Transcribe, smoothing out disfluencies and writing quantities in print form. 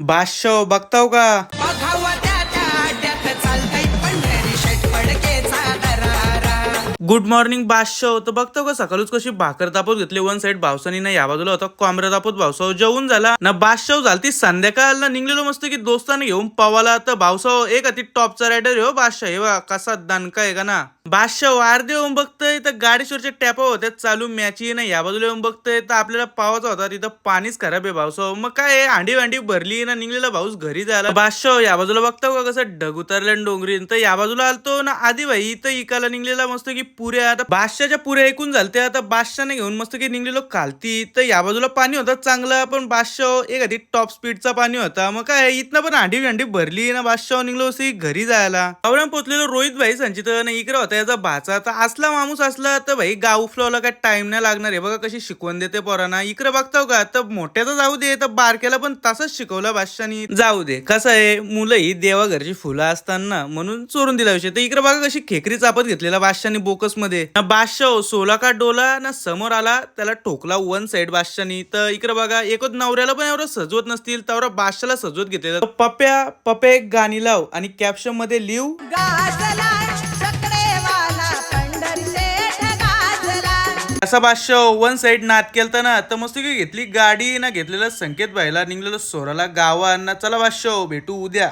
बादशाह बघताव का? Good morning बादशाह. तर बघतो का सकाळीच कशी भाकर तापत घेतली वन साइड भावसानी ना या बाजूला होता कोंबड्या तापत भावसाव जेवून झाला ना बादशाह झालती संध्याकाळला निघलेलो मस्त की दोस्ताने घेऊन पवाला. तर भावसाव एक अति टॉपचा रायडर हो बादशाह. हे बघा कसा दणका आहे का ना. बादशाह वारदे येऊन बघतोय तर गाडीवरच्या टॅपा होत्या चालू मॅची ना या बाजूला येऊन बघतोय तर आपल्याला पावाचा होता तिथं पाणीच खराब आहे भावसाव. मग काय हांडी वांडी भरली ना निघलेला भाऊस घरी जायला. बादशाह या बाजूला बघताव का कसं ढग उतरल्या डोंगरी. तर या बाजूला आलतो ना आधी भाई इथं इकायला निघलेला मस्त की पुऱ्या. आता बादशाहच्या पुऱ्या ऐकून झालत्या. आता बादशाहने घेऊन मस्त की निघलेलो खालती. तर या बाजूला पाणी होतं चांगलं पण बादशाह एक आधी टॉप स्पीडचा पाणी होता. मग काय इथनं पण हांडी वांडी भरली ना बादशाह निघलो असे घरी जायला. आवड्या पोचलेलो रोहित भाई संचित ना इकडे होता याचा भाचा. तर असला माणूस असला तर भाई गाव फ्लोला काय टाइम नाही लागणार आहे. बघा कशी शिकवण देते पोरांना. इकडे बघताव का तर मोठ्याचा जाऊ दे तर बारक्याला पण तसंच शिकवलं बादशाहनी. जाऊ दे कसं आहे मुलं ही देवा घरची फुलं असताना म्हणून चोरून दिला विषय. तर इकडे बघा कशी खेकरी चापत घेतलेला बादशाहनी बोकस मध्ये. बादशाह सोला का डोला ना समोर आला त्याला ठोकला वन साइड बादशाहनी. तर इकडे बघा एकच नवऱ्याला पण एवढं सजवत नसतील तर बादशाहला सजवत घेतलेलं. पप्प्या पप्प्या एक गाणी लाव आणि कॅप्शन मध्ये लिहू असा बादशाह वन साइड नाद केलता ना. तर मस्त की घेतली गाडी ना घेतलेला संकेत भाईला निघलेलं सोराला गावा. चला बादशाह भेटू उद्या.